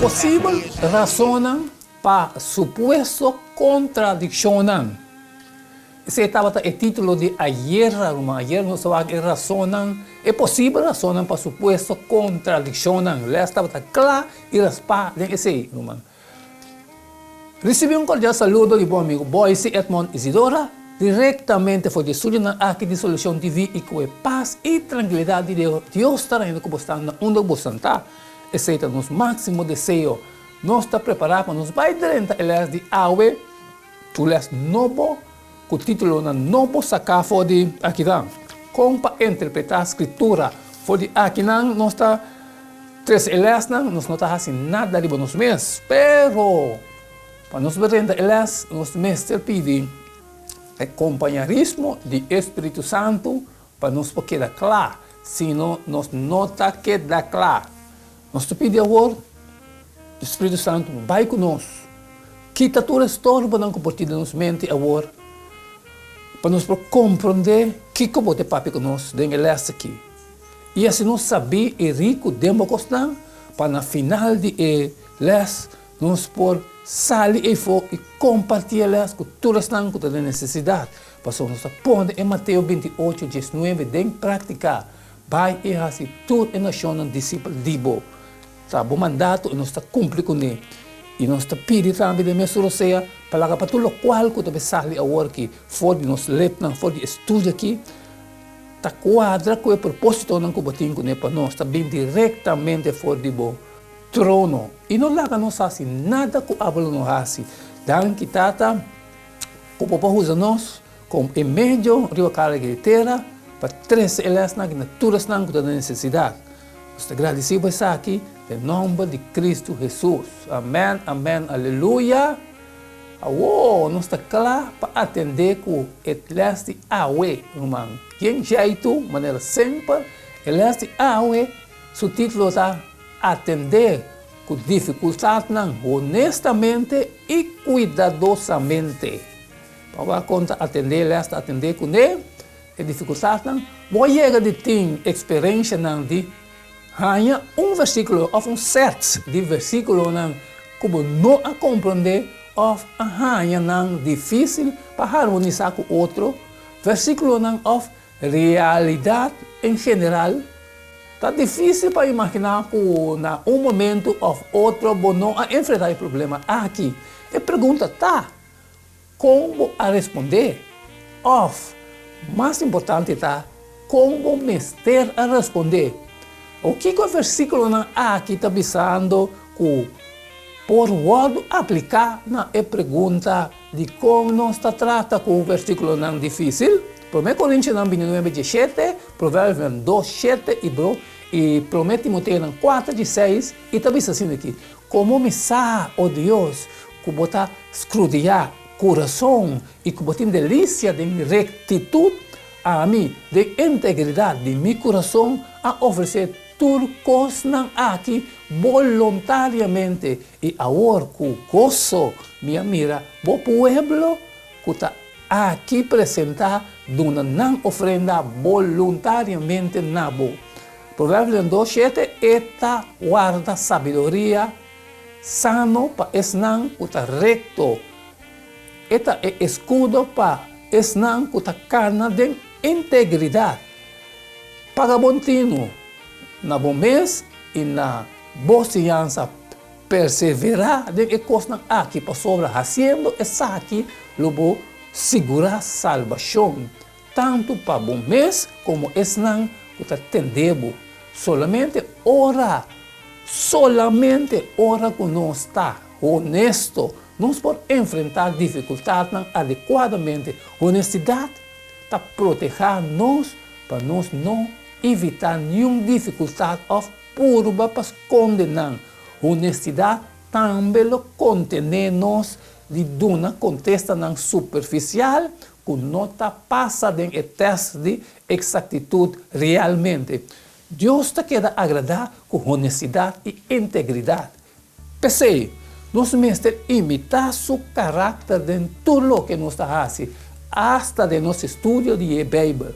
Posible razonan para supuesto contradiccionan. Ese estaba el título de ayer, hermano. Ayer nos estaba que razonan. Es posible razonan para supuesto contradiccionan. Le estaba claro y raspa de ese, hermano. Recibí un cordial saludo de buen amigo Boise Edmond Isidora. Directamente foi de estudio aqui de Solução TV e com a paz e tranquilidade de Deus estará indo com você onde você está. Esse é o nosso máximo desejo. Nós estamos preparados para nos vai direto elas de aue, tu les novo, com o título na novo sacar for de aqui dá. Como para interpretar a escritura for de aqui não, nós está três elas não, nós não está fazendo nada de bons meses, pero para nos ver elas, nos mestre pede o companheirismo do Espírito Santo para nos quedar claro, senão nos não está queda claro. Nós te pedimos agora, o Espírito Santo vai conosco, quita todo o estorbo que compartilha na nossa mente agora, para nos compreender o que pode papi conosco dentro dessa aqui. E assim nós sabemos e rico demos para na final de les nos por sair e for e compartilhar com todas as que têm necessidade. Passou nos aponta em Mateus 28, 19, de praticar. Vai e assim tudo em nação discípulo dibo. Tá bom mandato e nós está cumprir com ele. E nós está pedindo também de mesmo seja para tudo o qual que deve sair agora que for de nos lepna, for de estudo aqui. Tá quadra com o propósito não combater com ele para nós. Está bem diretamente for de bo trono. E não laga nós assim nada que abalo não assim. Dan que tata com o povo usa nós como em meio de uma carga inteira para três elas na naturas não com necessidade. Nós agradecemos aqui em nome de Cristo Jesus. Amém, amém, aleluia. Nós está claro para atender com elas de aue, irmão. Quem jeito, maneira sempre, elas de aue, seu título está atender com dificuldade, honestamente e cuidadosamente. Para conta atender, elas atender com ele, e dificuldade, vou chegar de ter experiência de ganhar versículo ou set de versículo como não a compreender ou ganhar difícil para harmonizar com outro versículo of realidade em geral. Está difícil para imaginar que em momento ou outro não a enfrentar o problema aqui. E pergunta tá como a responder of mais importante está como mestre a responder. O que o versículo aqui está pensando que por word aplicar na pergunta de como nós está trata com o versículo não difícil. 1 Coríntios 29, 17, Provérbios 2, 7 e 1 Timoteo 4, 16 e está pensando aqui como me sabe, Deus, que botar escrudiar coração e que botar delícia de rectitude a mim, de integridade de meu coração a oferecer tudo coisa aqui voluntariamente e agora com gozo, minha mira, o pueblo que está aqui apresentar uma não ofrenda voluntariamente nabo. Provérbios 2:7 esta guarda sabedoria sano para esnan que está recto. Esta é escudo para esnan que está carne de integridade. Paga bontinho na bom mês e na boa ciência perseverar de coisa aqui para sobra fazendo essa aqui lobo segurar salvação tanto para bom mês como esnan que está tendendo solamente ora que nós está honesto nós podemos enfrentar dificuldades adequadamente. Honestidade está proteger nós para nós não evitar nenhuma dificuldade ou curva para condenar. Honestidade também contém-nos de uma contesta superficial que não está passando em teste de exactitude realmente. Deus está querendo agradar com honestidade e integridade. Pensei, nós mestres imitar seu caráter em tudo o que nós está fazendo, hasta de nosso estudo de Bíblia.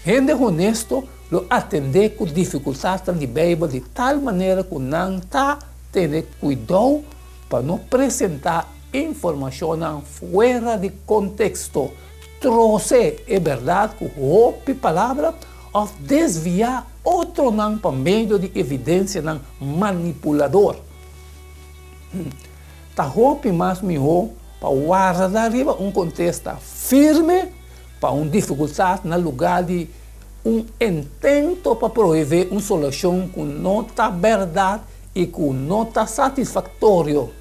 Gente honesto lo atender com dificuldades da Bíblia de tal maneira que não está ter cuidado para não apresentar informação fora de contexto, trouxe a verdade com roupa palavra ou desviar outro não para meio de evidência não manipulador. Tá roupa mais melhor para guardar arriba contexto firme para dificuldade no lugar de intento para prover uma solução com nota verdade e com nota satisfatório.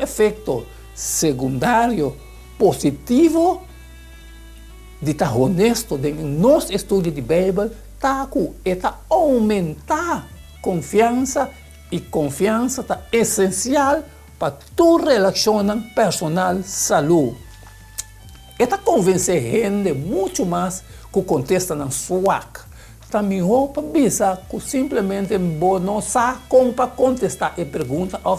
Efeito secundário positivo de estar honesto em nosso estudo de Bíblia está aumentar confiança e confiança está essencial para tua relação personal saúde. Está convencer gente muito mais que o contexto não swak. Também para bisa que simplesmente não sabe como para contestar a pergunta ou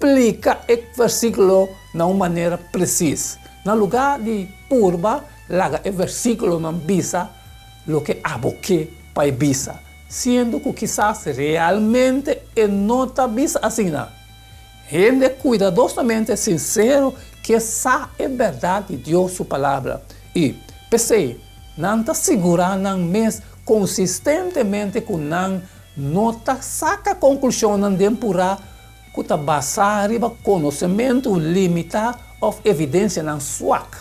explica o versículo de uma maneira precisa. No lugar de purba, laga o versículo não bisa o que aboque para bisa, sendo que quizás realmente não está bisa assim. Gente cuidadosamente sincero que sabe a verdade de Deus, sua palavra. E pensei, não está segurando mesmo consistentemente que não está saca conclusão de empurrar que está basado em conhecimento limitado ou evidência não swak.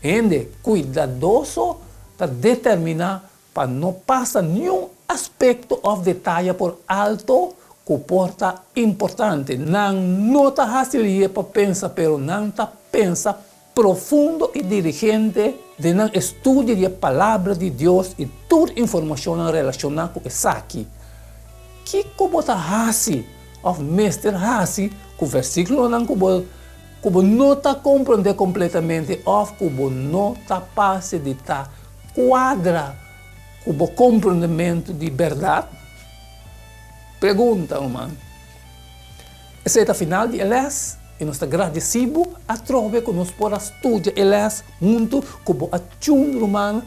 Gente cuidadoso para determinar para não passar nenhum aspecto ou detalhe por alto que porta importante. Não está fácil para pensar, pero não está pensa profundo e dirigente de não estudo da palavra de Deus e toda informação relacionada com isso aqui. Que como está fácil of Mr. Hasi, que o versículo não não está compreender completamente, ou que não está fácil de estar quadra com o compreendimento de verdade. Pergunta, irmão. Essa é a final de Elias, e nós estamos agradecidos a trove que nós podemos estudar Elias junto com a chun, irmão,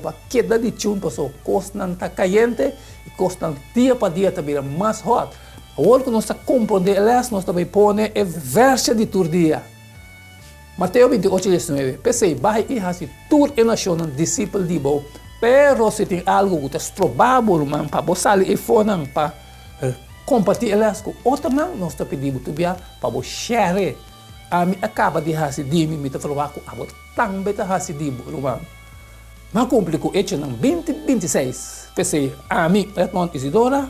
para queda de chun, para o costo não está caliente, e costo dia para dia está mais hot. Agora que nós estamos compreendendo Elias, nós também põe a verso de tur dia. Mateus 28, 19. Pensei, vai e assim, tur e nação, discípulo de bo, pero se tem algo que está provável, irmão, para você e fora, para compartilhar Elias com outro, nós estamos pedindo para você share. A mim acaba de fazer de mim, me está falando que a você também está fazendo, irmão. Mas complicou, hecho não 2026. Pensei, a mim, Edmond Isidora,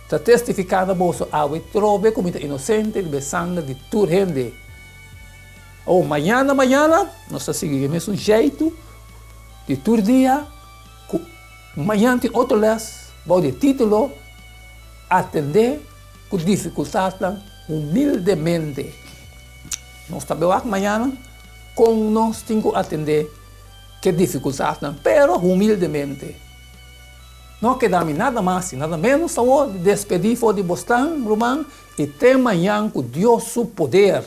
está testificando bolso a trove como inocente de sangue de tur gente. Ou amanhã, nós estamos seguindo o mesmo jeito de tur dia. Amanhã tem outro les, de título, atender com dificuldade humildemente. Nós estamos amanhã com nós temos que atender que dificuldade, pero humildemente. Não quedamos nada mais e nada menos, só despedir de Boston, irmão, e ter amanhã com Deus seu poder.